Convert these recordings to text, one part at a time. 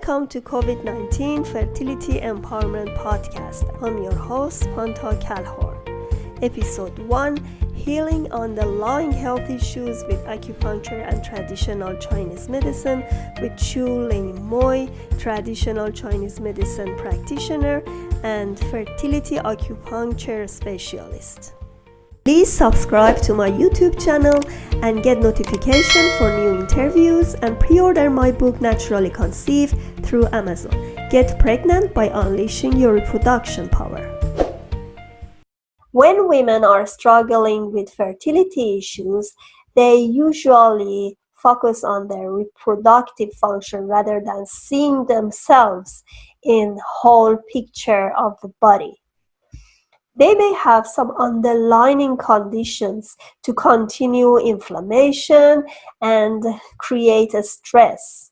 Welcome to COVID-19 Fertility Empowerment Podcast. I'm your host, Pantea Kalhor. Episode 1, Healing Underlying Health Issues with Acupuncture and Traditional Chinese Medicine with Tsao Lin Moy, Traditional Chinese Medicine Practitioner and Fertility Acupuncture Specialist. Please subscribe to my YouTube channel and get notification for new interviews and pre-order my book Naturally Conceived through Amazon. Get pregnant by unleashing your reproduction power. When women are struggling with fertility issues, they usually focus on their reproductive function rather than seeing themselves in whole picture of the body. They may have some underlying conditions to continue inflammation and create a stress.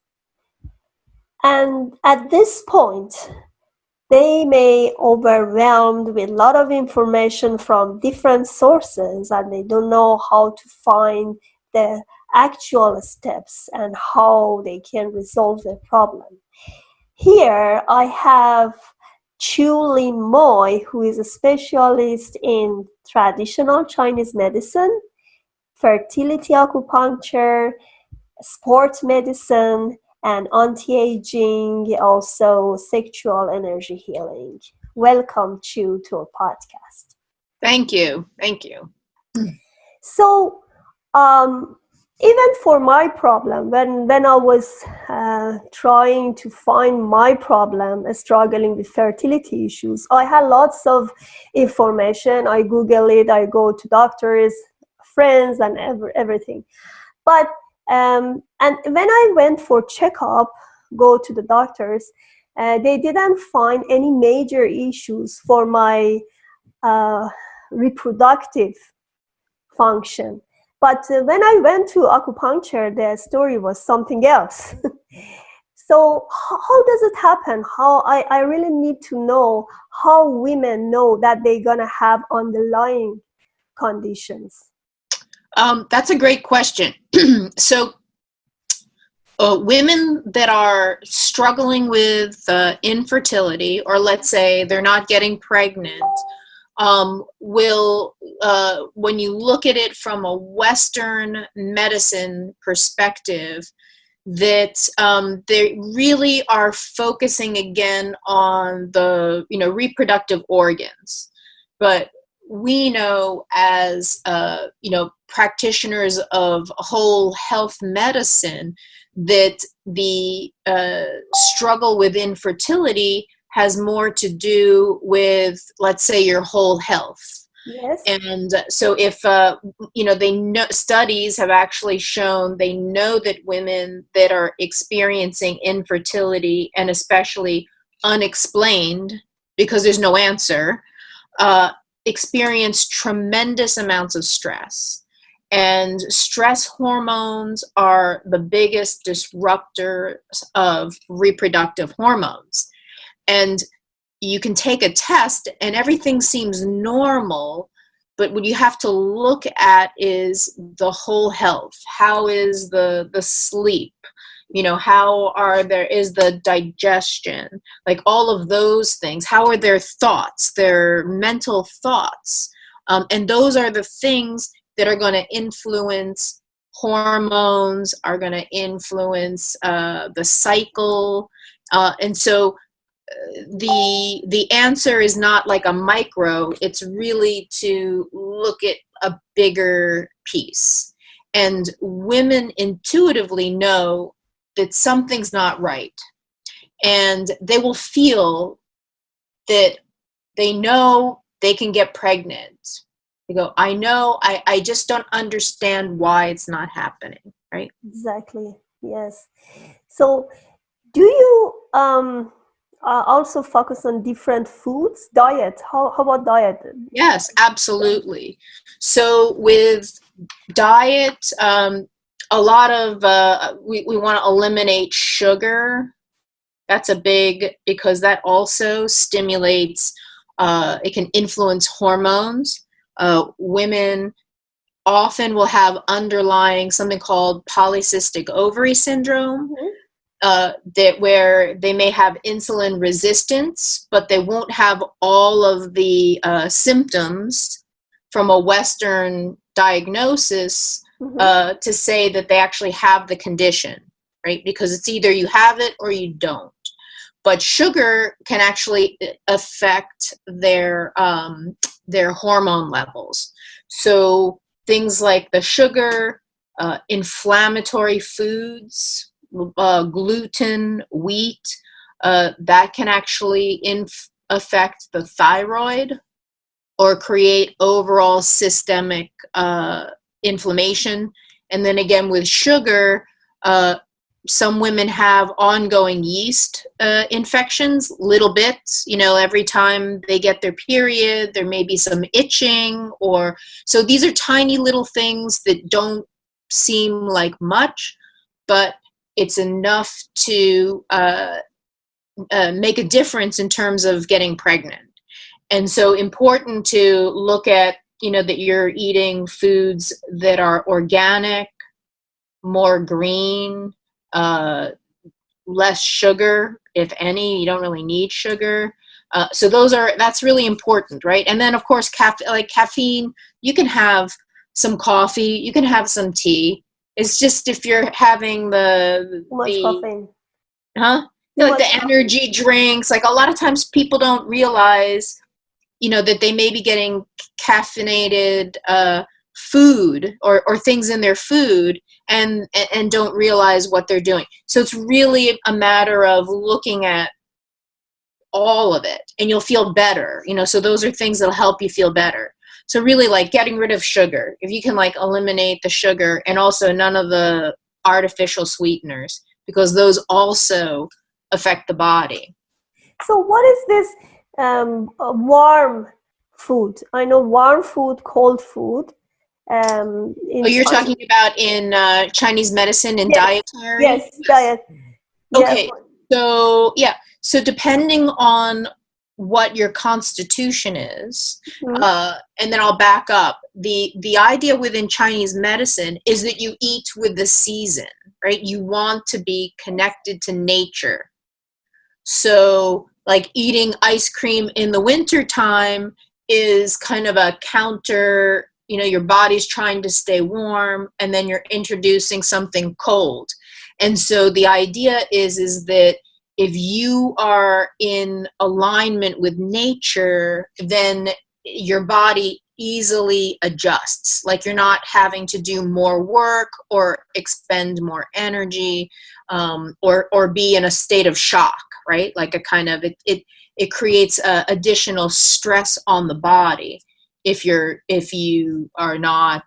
And at this point, they may overwhelmed with a lot of information from different sources and they don't know how to find the actual steps and how they can resolve the problem. Here I have Tsao Lin Moy, who is a specialist in traditional Chinese medicine, fertility acupuncture, sports medicine, and anti-aging, also sexual energy healing. Welcome, Tsao, to our podcast. Thank you. Thank you. So, even for my problem, when I was trying to find my problem, struggling with fertility issues, I had lots of information. I Google it, I go to doctors, friends, and everything. But and when I went for checkup, go to the doctors, they didn't find any major issues for my reproductive function. But when I went to acupuncture, the story was something else. So how does it happen? How I really need to know how women know that they're gonna have underlying conditions. That's a great question. So women that are struggling with infertility, or let's say they're not getting pregnant, will, when you look at it from a Western medicine perspective, that they really are focusing again on the reproductive organs. But we know as practitioners of whole health medicine that the struggle with infertility has more to do with, let's say, your whole health. Yes. And so if, they know, studies have actually shown, they know that women that are experiencing infertility, and especially unexplained because there's no answer, experience tremendous amounts of stress. And stress hormones are the biggest disruptors of reproductive hormones. And you can take a test and everything seems normal, but what you have to look at is the whole health. How is the sleep? How is the digestion? Like all of those things. How are their thoughts, their mental thoughts? And those are the things that are going to influence hormones, are going to influence the cycle. And so the answer is not like a micro, it's really to look at a bigger piece. And women intuitively know that something's not right. And they will feel that they know they can get pregnant. They go, I know, I just don't understand why it's not happening, right? Exactly, yes. So do you also focus on different foods, diet? How about diet? Yes, absolutely. So with diet, a lot of, we want to eliminate sugar. That's a big, because that also stimulates, it can influence hormones. Women often will have underlying something called polycystic ovary syndrome. that where they may have insulin resistance, but they won't have all of the symptoms from a Western diagnosis to say that they actually have the condition, right? Because it's either you have it or you don't. But sugar can actually affect their hormone levels. So things like the sugar, inflammatory foods, gluten, wheat, that can actually affect the thyroid or create overall systemic inflammation. And then again, with sugar, some women have ongoing yeast infections, little bits, every time they get their period, there may be some itching, or so these are tiny little things that don't seem like much, but it's enough to make a difference in terms of getting pregnant. And so important to look at, that you're eating foods that are organic, more green, less sugar, if any. You don't really need sugar. So that's really important, right? And then of course, caffeine, you can have some coffee, you can have some tea. It's just if you're having Too much caffeine. like the energy drinks, like a lot of times people don't realize, that they may be getting caffeinated food or things in their food and don't realize what they're doing. So it's really a matter of looking at all of it, and you'll feel better, so those are things that'll help you feel better. So really, like getting rid of sugar, if you can like eliminate the sugar, and also none of the artificial sweeteners, because those also affect the body. So what is this warm food? I know warm food, cold food. You're talking about in Chinese medicine and dietary? Yes, diet. Okay, so depending on what your constitution is, and then I'll back up. The idea within Chinese medicine is that you eat with the season, right? You want to be connected to nature. So like eating ice cream in the wintertime is kind of a counter, your body's trying to stay warm, and then you're introducing something cold. And so the idea is that if you are in alignment with nature, then your body easily adjusts. Like you're not having to do more work or expend more energy, or be in a state of shock, right? Like a kind of, it creates additional stress on the body if you are not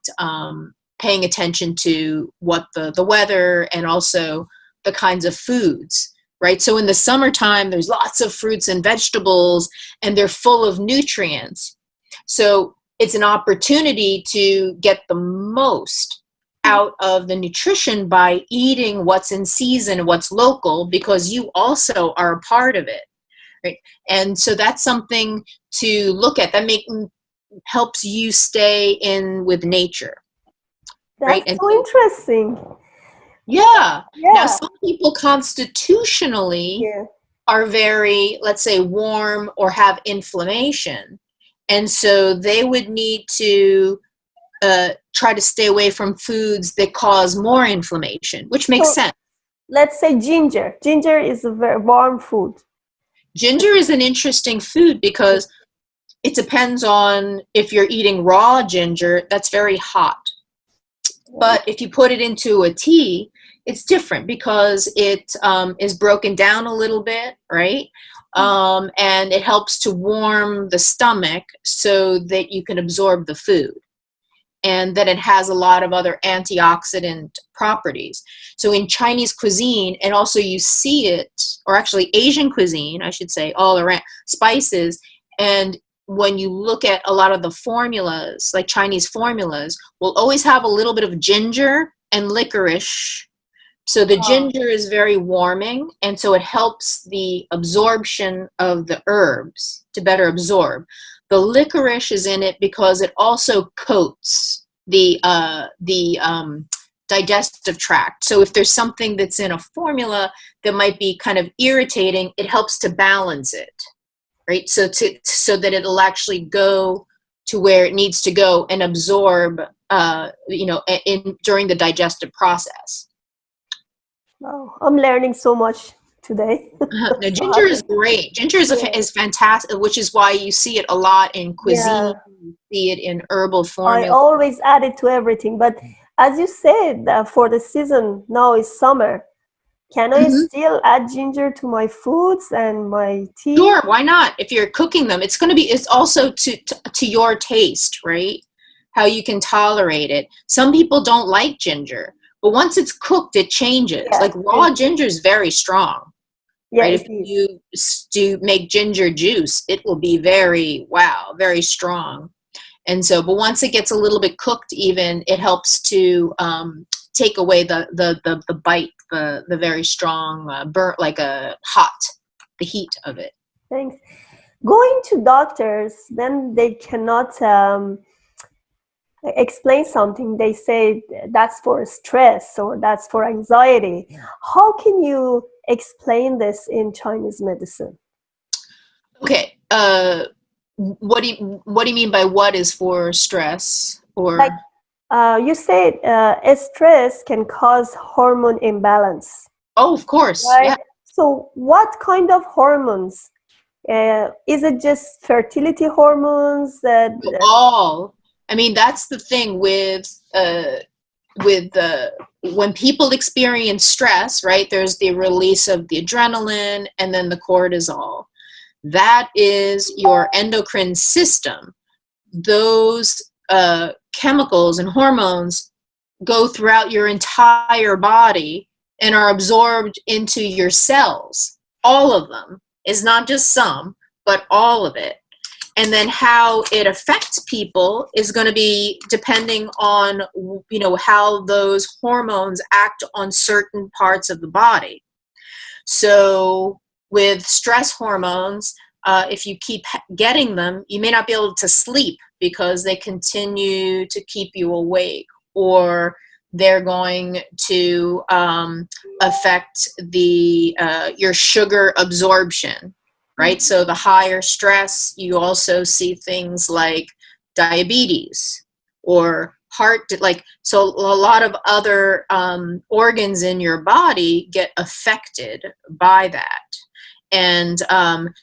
paying attention to what the weather and also the kinds of foods, right? So in the summertime, there's lots of fruits and vegetables, and they're full of nutrients. So it's an opportunity to get the most out of the nutrition by eating what's in season, what's local, because you also are a part of it, right? And so that's something to look at. That helps you stay in with nature. That's right? And so interesting. Yeah. Now, some people constitutionally are very, let's say, warm or have inflammation. And so they would need to try to stay away from foods that cause more inflammation, which makes sense. Let's say ginger. Ginger is a very warm food. Ginger is an interesting food because it depends on if you're eating raw ginger, that's very hot. But if you put it into a tea, it's different because it is broken down a little bit, right? And it helps to warm the stomach so that you can absorb the food. And that it has a lot of other antioxidant properties. So in Chinese cuisine, and also you see it, or actually Asian cuisine, I should say, all around, spices, and when you look at a lot of the formulas, like Chinese formulas, will always have a little bit of ginger and licorice. So the ginger is very warming, and so it helps the absorption of the herbs to better absorb. The licorice is in it because it also coats the digestive tract. So if there's something that's in a formula that might be kind of irritating, it helps to balance it, right? So that it'll actually go to where it needs to go and absorb, during the digestive process. Wow, I'm learning so much today. Now, So ginger is happy. great. Ginger Yeah, is fantastic, which is why you see it a lot in cuisine. yeah. You see it in herbal I formula. always add it to everything. But as you said, for the season now is summer. Can I Mhm. still add ginger to my foods and my tea? Sure, why not? If you're cooking them, it's also to your taste, right? How you can tolerate it. Some people don't like ginger, but once it's cooked, it changes. Yes, Like raw ginger is very strong, yeah, right? it If is. you do make ginger juice, it will be very strong. And so, but once it gets a little bit cooked, even it helps to take away the bite, the very strong burnt, like a hot, the heat of it. Thanks. Going to doctors, then they cannot explain something. They say that's for stress or that's for anxiety. How can you explain this in Chinese medicine? Okay. What do you mean by what is for stress Like or? you said, stress can cause hormone imbalance, Oh, of course, right? yeah. So, what kind of hormones? Is it just fertility hormones that? All. I mean, that's the thing with when people experience stress, right? There's the release of the adrenaline and then the cortisol. That is your endocrine system. Those chemicals and hormones go throughout your entire body and are absorbed into your cells. All of them. Is not just some, but all of it. And then how it affects people is going to be depending on how those hormones act on certain parts of the body. So with stress hormones, if you keep getting them, you may not be able to sleep because they continue to keep you awake, or they're going to affect the your sugar absorption, right? So the higher stress, you also see things like diabetes or heart, like, so a lot of other organs in your body get affected by that. And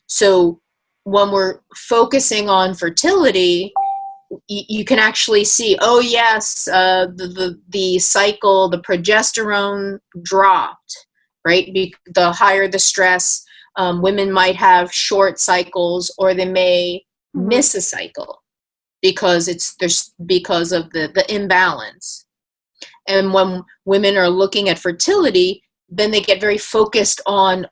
so when we're focusing on fertility, you can actually see, oh yes, the cycle, the progesterone dropped, right? The higher the stress, women might have short cycles, or they may Mhm. miss a cycle because of the imbalance. And when women are looking at fertility, then they get very focused on,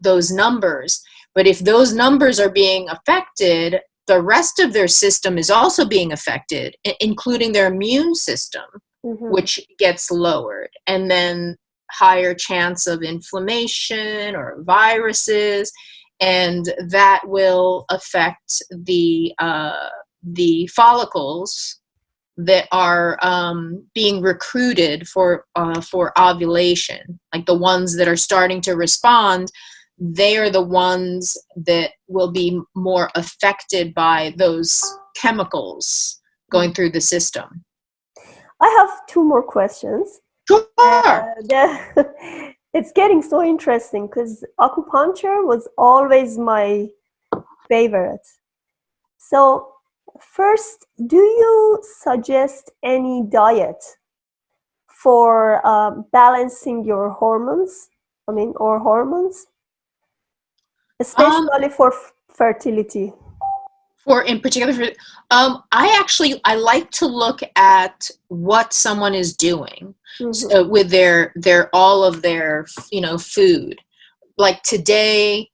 those numbers. But if those numbers are being affected, the rest of their system is also being affected, including their immune system, Mhm. which gets lowered, and then higher chance of inflammation or viruses, and that will affect the follicles that are being recruited for ovulation, like the ones that are starting to respond. They are the ones that will be more affected by those chemicals going through the system. I have two more questions. Sure. It's getting so interesting because acupuncture was always my favorite. So, first, do you suggest any diet for balancing your hormones? I mean, or hormones, Um, especially for fertility. for in particular, I like to look at what someone is doing, Mm-hmm. so with their all of their food. Like today,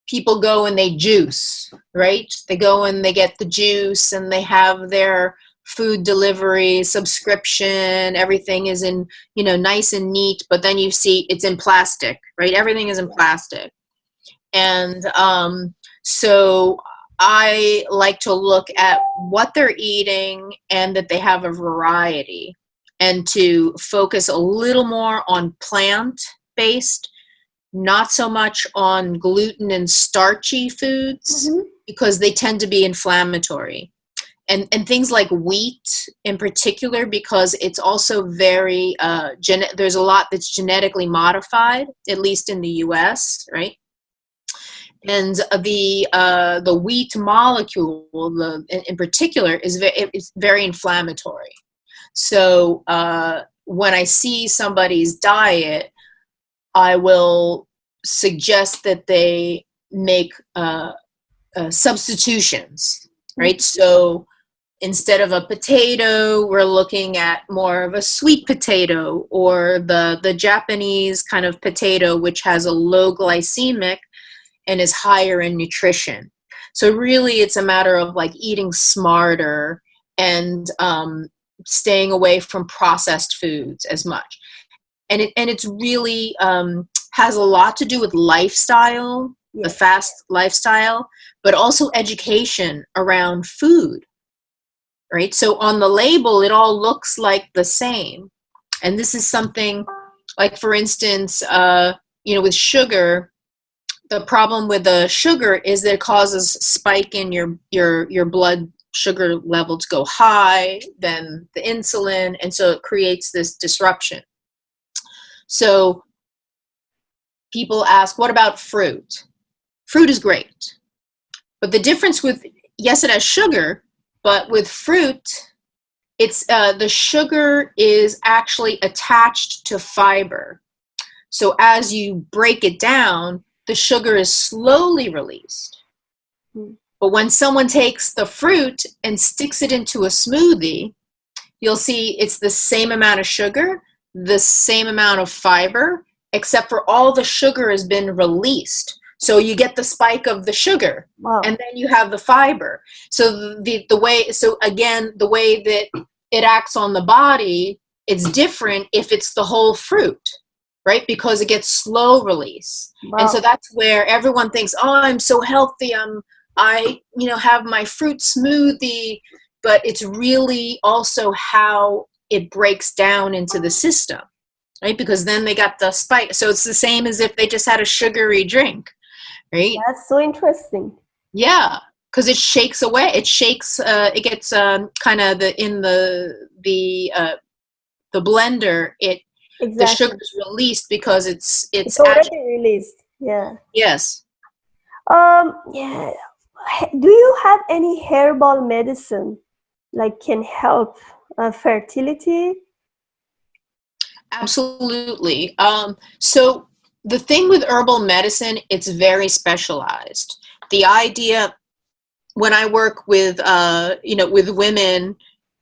people go and they juice, right? They go and they get the juice and they have their food delivery subscription. Everything is in, nice and neat, but then you see it's in plastic, right? Everything is in plastic. And so I like to look at what they're eating and that they have a variety. and to focus a little more on plant-based, not so much on gluten and starchy foods, Mm-hmm. because they tend to be inflammatory. And things like wheat in particular, because it's also very, there's a lot that's genetically modified, at least in the US, right? And the wheat molecule, in particular, is very inflammatory. So when I see somebody's diet, I will suggest that they make substitutions, right? So instead of a potato, we're looking at more of a sweet potato, or the Japanese kind of potato, which has a low glycemic and is higher in nutrition. So really, it's a matter of like eating smarter and staying away from processed foods as much. And it's really has a lot to do with lifestyle, the Yes. fast lifestyle, but also education around food, right? So on the label, it all looks like the same. And this is something like, for instance, with sugar, the problem with the sugar is that it causes spike in your blood sugar level to go high, then the insulin, and so it creates this disruption. So people ask, what about fruit? Fruit is great. But the difference with, yes, it has sugar, but with fruit, it's the sugar is actually attached to fiber. So as you break it down, the sugar is slowly released. But when someone takes the fruit and sticks it into a smoothie, you'll see it's the same amount of sugar, the same amount of fiber, except for all the sugar has been released. So you get the spike of the sugar, Wow. and then you have the fiber. So the way that it acts on the body, it's different if it's the whole fruit, right? Because it gets slow release. Wow. And so that's where everyone thinks, oh, I'm so healthy. I have my fruit smoothie, but it's really also how it breaks down into the system, right? Because then they got the spike. So it's the same as if they just had a sugary drink, right? That's so interesting. Yeah, because it shakes away. It shakes. It gets kind of in the blender. The Exactly. sugar is released because it's It's already released. Yeah. Yes. Yeah. Do you have any herbal medicine like can help fertility? Absolutely. So the thing with herbal medicine, it's very specialized. The idea, when I work with with women,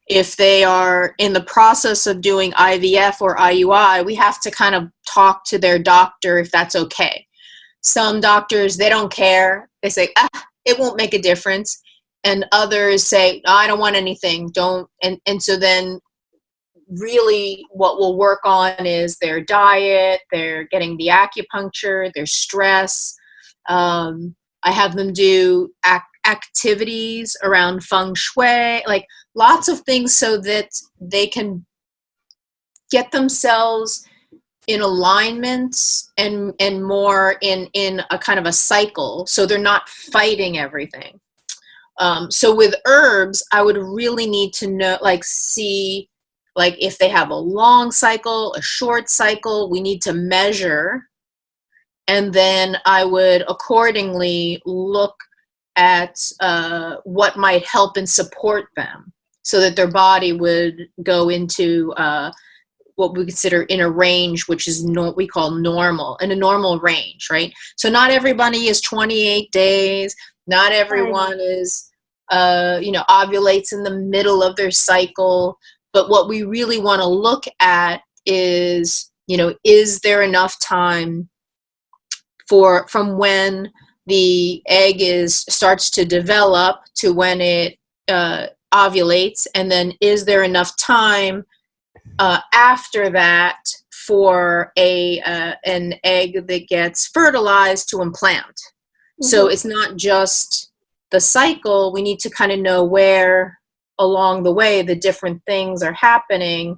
if they are in the process of doing IVF or IUI, we have to kind of talk to their doctor if that's okay. Some doctors, they don't care. They say, it won't make a difference. And others say, no, I don't want anything. Don't. And so then really what we'll work on is their diet, they're getting the acupuncture, their stress. I have them do activities around feng shui, like lots of things so that they can get themselves in alignment and more in a kind of a cycle, so they're not fighting everything. So with herbs, I would really need to know, see if they have a long cycle, a short cycle. We need to measure, and then I would accordingly look at what might help and support them, so that their body would go into what we consider in a range, which is what we call normal, in a normal range, right? So not everybody is 28 days. Not everyone is, ovulates in the middle of their cycle. But what we really want to look at is, is there enough time from when the egg starts to develop to when it ovulates, and then is there enough time after that for an egg that gets fertilized to implant. Mm-hmm. So it's not just the cycle. We need to kind of know where along the way the different things are happening,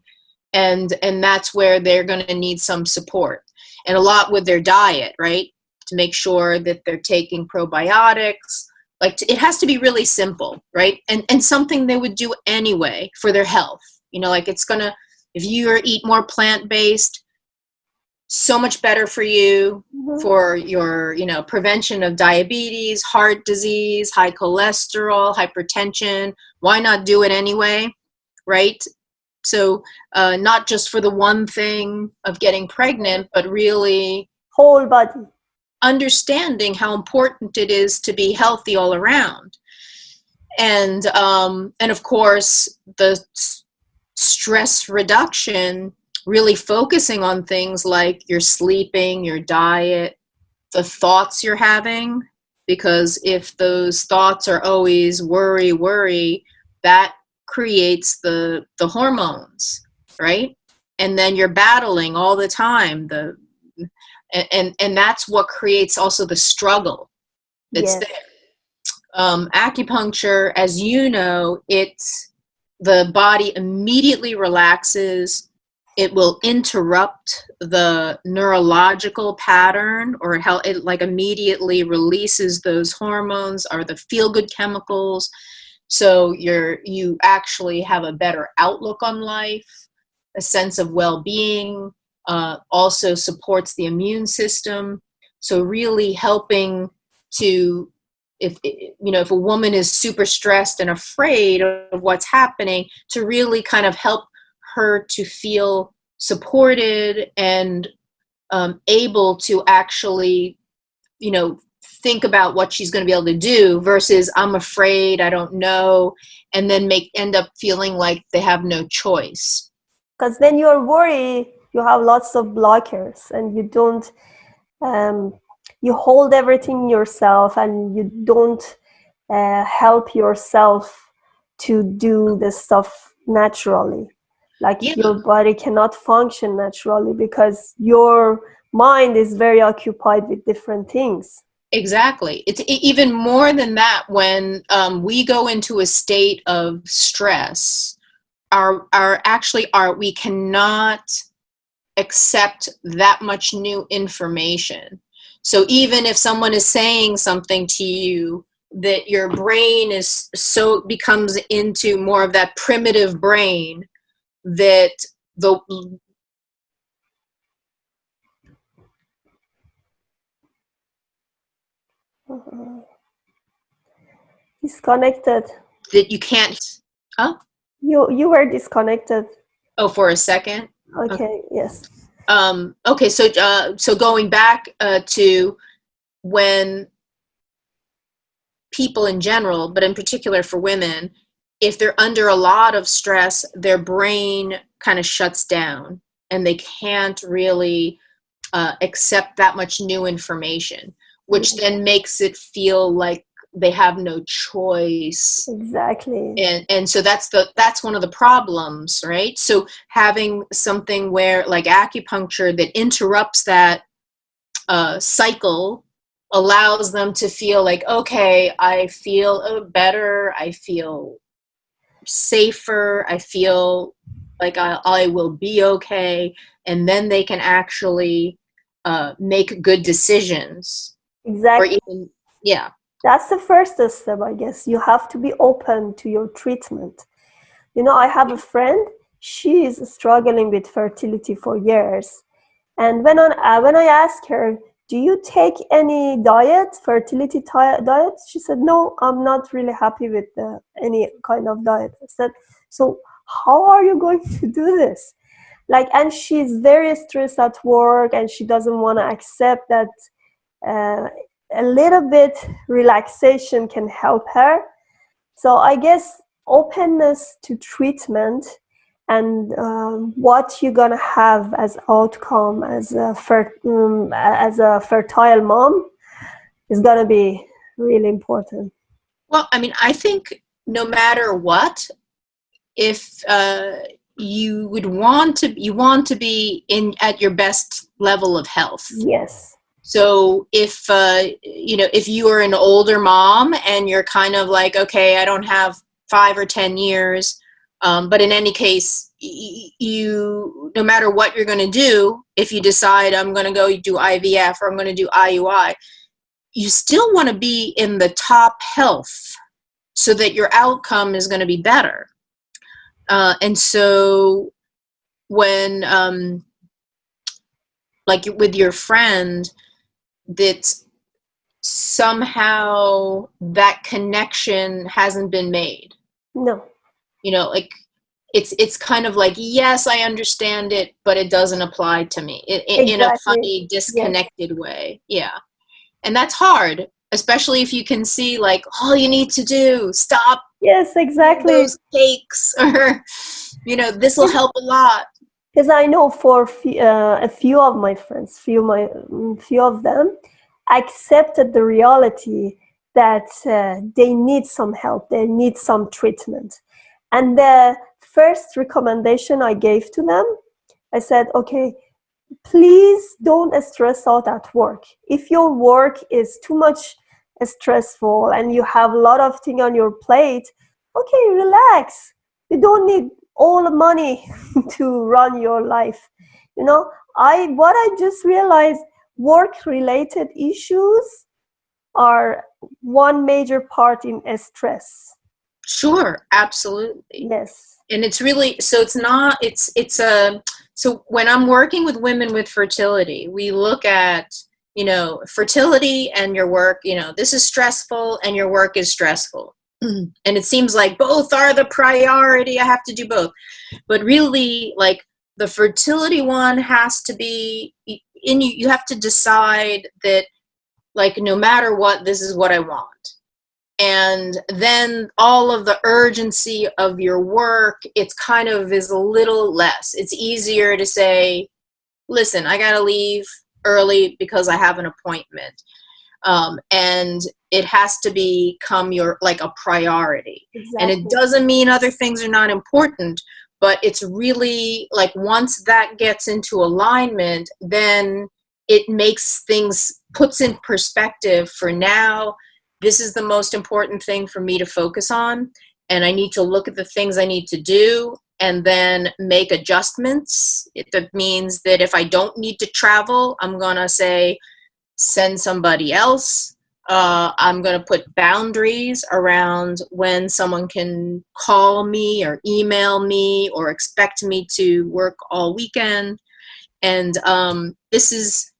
and that's where they're going to need some support, and a lot with their diet, right? To make sure that they're taking probiotics. Like it has to be really simple, right? And something they would do anyway for their health. You know, like it's gonna, if you eat more plant-based, so much better for you, Mhm. for your, you know, prevention of diabetes, heart disease, high cholesterol, hypertension. Why not do it anyway, right? So not just for the one thing of getting pregnant, but really Whole body. understanding how important it is to be healthy all around. And of course, the stress reduction, really focusing on things like your sleeping, your diet, the thoughts you're having, because if those thoughts are always worry, worry, that creates the hormones, right? And then you're battling all the time, and that's what creates also the struggle that's there. Yes. Acupuncture, as you know, it's the body immediately relaxes. It will interrupt the neurological pattern, or it like immediately releases those hormones or the feel-good chemicals. So you actually have a better outlook on life, a sense of well-being, also supports the immune system. So really helping to, if you know, if a woman is super stressed and afraid of what's happening, to really kind of help her to feel supported and able to actually, you know, think about what she's going to be able to do versus I'm afraid, I don't know, and then end up feeling like they have no choice. Because when you're worried, you have lots of blockers and you don't, um, you hold everything yourself and you don't help yourself to do the stuff naturally. Like Yeah, your body cannot function naturally because your mind is very occupied with different things. exactly. It's even more than that. When we go into a state of stress, we cannot accept that much new information. So even if someone is saying something to you, that your brain is so becomes into more of that primitive brain, that the Mhm. Disconnected. that you can't. Oh, You were disconnected. oh, for a second. Okay. Okay, yes. Okay. So going back to when people in general, but in particular for women, if they're under a lot of stress, their brain kind of shuts down and they can't really accept that much new information, which Yes, then makes it feel like they have no choice. exactly. And so that's one of the problems, right? So having something where like acupuncture that interrupts that cycle allows them to feel like, okay, I feel better, I feel safer, I feel like I will be okay, and then they can actually make good decisions, or Exactly. even, yeah. That's the first step, I guess. You have to be open to your treatment. You know, I have a friend, she is struggling with fertility for years. And when I asked her, do you take any diet, fertility diet? She said, no, I'm not really happy with any kind of diet. I said, so how are you going to do this? Like, and she's very stressed at work and she doesn't want to accept that uh, a little bit relaxation can help her. So I guess openness to treatment and what you're gonna have as outcome as a fertile mom is gonna be really important. Well, I mean, I think no matter what, if you want to be in at your best level of health. Yes. So if you know, if you are an older mom and you're kind of like, okay, I don't have 5 or 10 years, but in any case, you, no matter what you're going to do, if you decide I'm going to go do IVF or I'm going to do IUI, you still want to be in the top health so that your outcome is going to be better. And so when, like with your friend, that somehow that connection hasn't been made. No. You know, like it's kind of like, yes, I understand it, but it doesn't apply to me in a Exactly. funny, Yes. disconnected way. Yeah. And that's hard, especially if you can see, like, all you need to do, stop Yes, eating exactly. those cakes, or, you know, this will help a lot. Because I know for a few of my friends, few of them accepted the reality that they need some help, they need some treatment. And the first recommendation I gave to them, I said, okay, please don't stress out at work. If your work is too much stressful and you have a lot of things on your plate, okay, relax. You don't need all the money to run your life. You know, what I just realized, work related issues are one major part in stress. Sure, absolutely. Yes. And it's really, so it's not, it's a, so when I'm working with women with fertility, we look at, you know, fertility and your work, you know, this is stressful and your work is stressful. And it seems like both are the priority. I have to do both. But really, like, the fertility one has to be in you. You have to decide that, like, no matter what, this is what I want. And then all of the urgency of your work, it's kind of is a little less. It's easier to say, listen, I got to leave early because I have an appointment. And it has to become your, like, a priority. And it Exactly. doesn't mean other things are not important, but it's really like, once that gets into alignment, then it makes things, puts in perspective for now. This is the most important thing for me to focus on. And I need to look at the things I need to do and then make adjustments. That means that if I don't need to travel, I'm going to say, send somebody else. I'm going to put boundaries around when someone can call me or email me or expect me to work all weekend. And this is,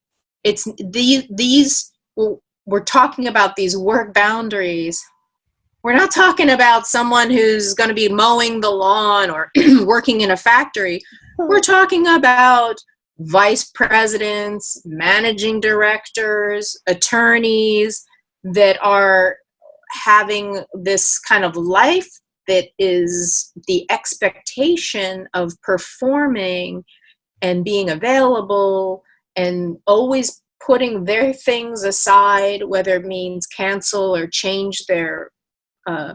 it's these, we're talking about these work boundaries. We're not talking about someone who's going to be mowing the lawn or working in a factory. We're talking about vice presidents, managing directors, attorneys that are having this kind of life that is the expectation of performing and being available and always putting their things aside, whether it means cancel or change their uh,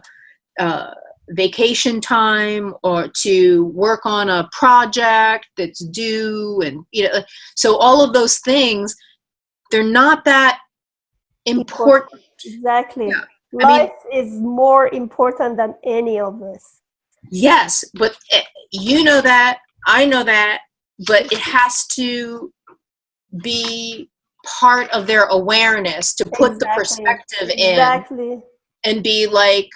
vacation time or to work on a project that's due. And, you know, so all of those things, they're not that important. Exactly. Yeah. I Life mean, is more important than any of this. yes, but you know that, I know that, but it has to be part of their awareness to put the Exactly. perspective in Exactly. and be like,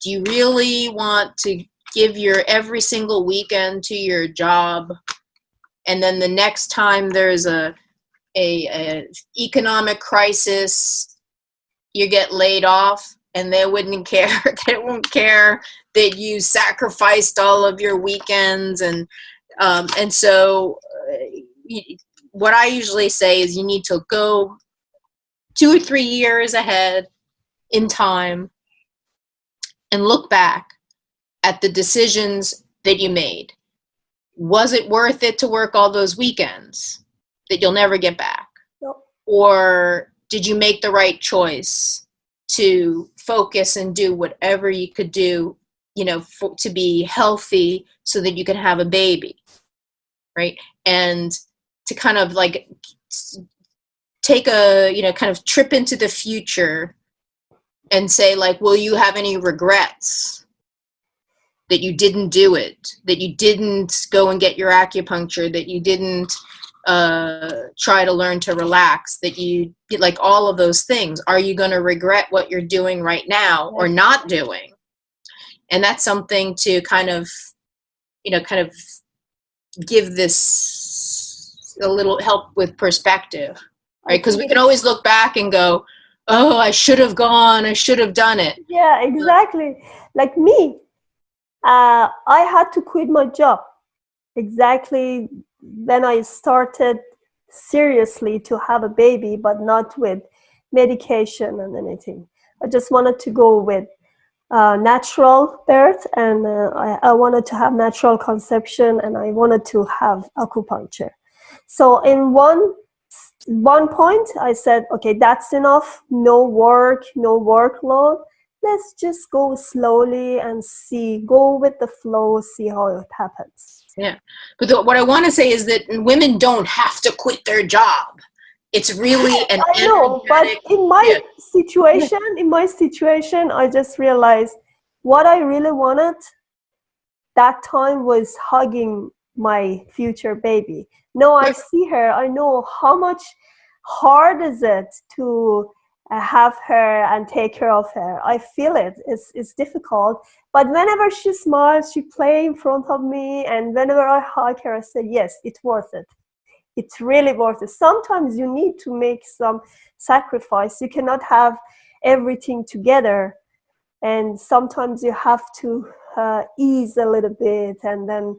do you really want to give your every single weekend to your job, and then the next time there's a economic crisis, you get laid off, and they wouldn't care. They won't care that you sacrificed all of your weekends. And so what I usually say is, you need to go 2 or 3 years ahead in time and look back at the decisions that you made. Was it worth it to work all those weekends that you'll never get back? No. Or did you make the right choice to focus and do whatever you could do, you know, to be healthy so that you can have a baby, right? And to kind of like take a, you know, kind of trip into the future and say, like, will you have any regrets? that you didn't do it, that you didn't go and get your acupuncture, that you didn't try to learn to relax, that you like all of those things. Are you going to regret what you're doing right now or not doing? And that's something to kind of, kind of give this a little help with perspective, right? Because we can always look back and go, oh, I should have gone, I should have done it. Yeah, exactly. Like me, I had to quit my job exactly when I started seriously to have a baby, but not with medication and anything. I just wanted to go with natural birth, and I wanted to have natural conception, and I wanted to have acupuncture. So in one point I said, okay, that's enough, no work, no workload, let's just go slowly and go with the flow, see how it happens. Yeah, but what I want to say is that women don't have to quit their job. It's really an I know, but in my situation, I just realized what I really wanted that time was hugging my future baby. No, I see her. I know how much hard is it to have her and take care of her. I feel it. It's difficult. But whenever she smiles, she plays in front of me, and whenever I hug her, I say, yes, it's worth it. It's really worth it. Sometimes you need to make some sacrifice. You cannot have everything together, and sometimes you have to ease a little bit, and then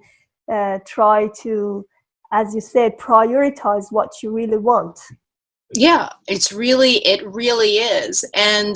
try to, as you said, prioritize what you really want. Yeah, it really is. And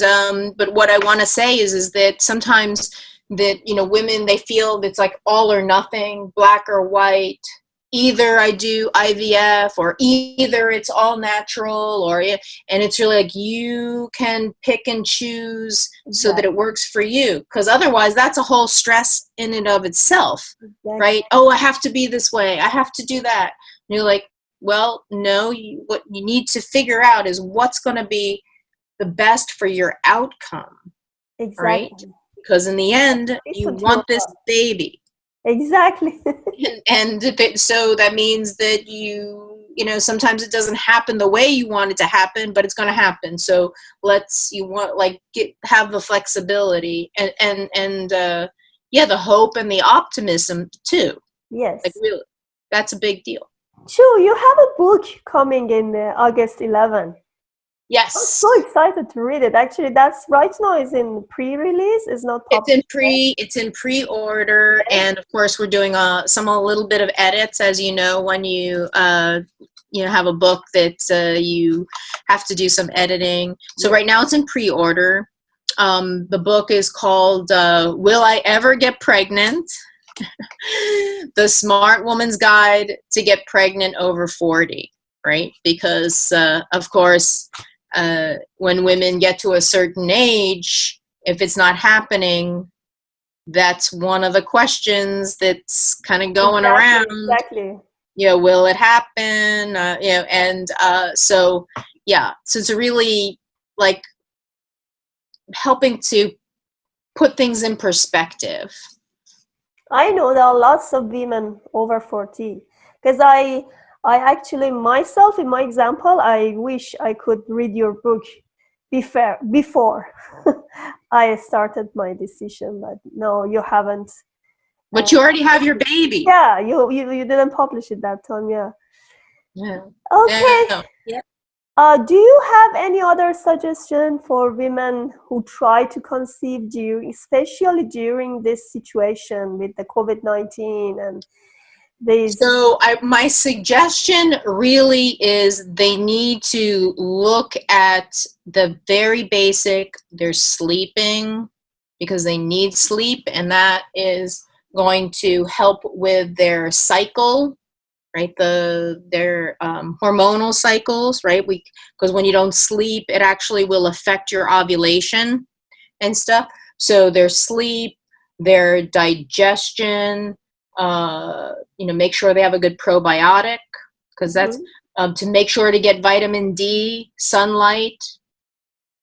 but what I want to say is that sometimes that women, they feel it's like all or nothing, black or white. Either I do IVF or either it's all natural, and it's really like you can pick and choose so that it works for you, because otherwise that's a whole stress in and of itself, right? Oh, I have to be this way, I have to do that. And you're like, well, no, what you need to figure out is what's going to be the best for your outcome, right? Because in the end, you want this baby. Exactly. and so that means that sometimes it doesn't happen the way you want it to happen, but it's going to happen. So have the flexibility and the hope and the optimism too. Yes. Like, really, that's a big deal. Sure, you have a book coming in August 11. Yes. I'm so excited to read it. Actually, that's right now is in pre-release. It's not published. It's in pre-order, and of course we're doing a little bit of edits, as you know, when you have a book that you have to do some editing. So right now it's in pre-order. The book is called Will I Ever Get Pregnant? The Smart Woman's Guide to Get Pregnant Over 40, right? Because of course, when women get to a certain age, if it's not happening, that's one of the questions that's kind of going around. Exactly. Will it happen? So it's really like helping to put things in perspective. I know there are lots of women over 40, because I actually myself, in my example, I wish I could read your book before I started my decision, but no, you haven't. But you already have your baby. Yeah, you didn't publish it that time. Yeah. Okay. Do you have any other suggestion for women who try to conceive especially during this situation with the COVID-19 and these? So my suggestion really is they need to look at the very basic. They're sleeping because they need sleep, and that is going to help with their cycle, right? Their hormonal cycles, right? Because when you don't sleep, it actually will affect your ovulation and stuff. So their sleep, their digestion, make sure they have a good probiotic, because that's to make sure to get vitamin D, sunlight,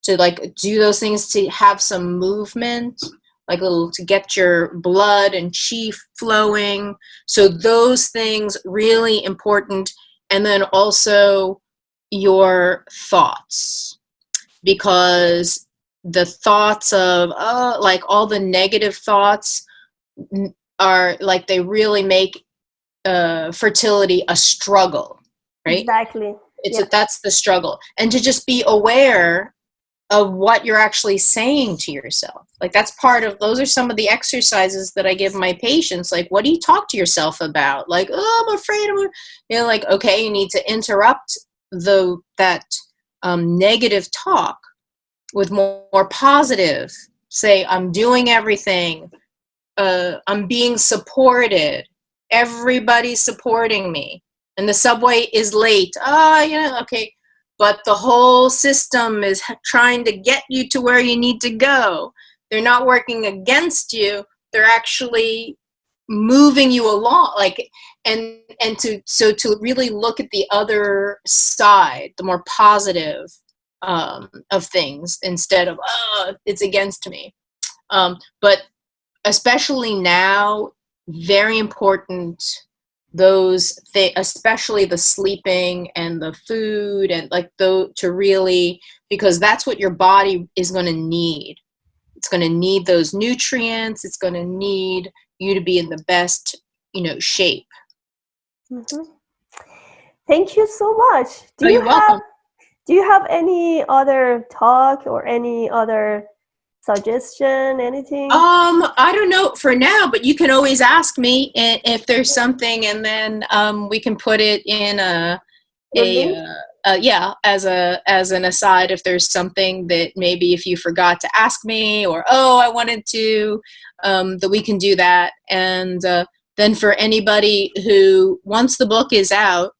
to do those things, to have some movement, like little to get your blood and chi flowing. So those things really important. And then also your thoughts, because the thoughts of like all the negative thoughts are like they really make fertility a struggle, right? Exactly. It's Yeah. that's the struggle, and to just be aware of what you're actually saying to yourself. Like that's part of, those are some of the exercises that I give my patients. Like, what do you talk to yourself about? Like, oh, I'm afraid like, okay, you need to interrupt that negative talk with more positive. Say, I'm doing everything. I'm being supported. Everybody's supporting me. And the subway is late. Oh, yeah, okay. But the whole system is trying to get you to where you need to go. They're not working against you. They're actually moving you along. Like, and to really look at the other side, the more positive of things, instead of, oh, it's against me. But especially now, very important, especially the sleeping and the food, and like to really, because that's what your body is going to need. It's going to need those nutrients. It's going to need you to be in the best, shape. Hmm. Thank you so much. Oh, you're welcome. Do you have any other talk or any other suggestion, anything? I don't know for now, but you can always ask me if there's something, and then we can put it in Your link? yeah, as an aside, if there's something that maybe if you forgot to ask me, or I wanted to, that we can do that. And then for anybody who, once the book is out,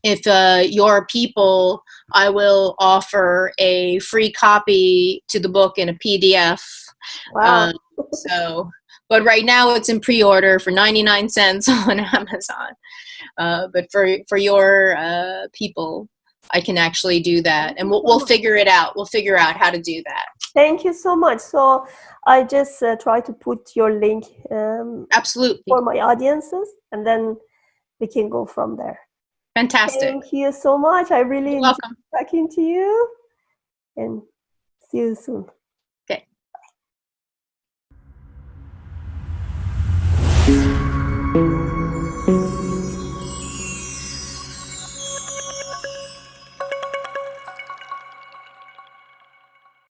if your people, I will offer a free copy to the book in a PDF. Wow. Um, so, but right now it's in pre-order for 99 cents on Amazon. But for your people, I can actually do that, Thank and you so we'll much. figure it out. We'll figure out how to do that. Thank you so much. So I just try to put your link Absolutely. for my audiences, and then we can go from there. Fantastic. Thank you so much. I really You're enjoyed welcome. talking to you, and see you soon.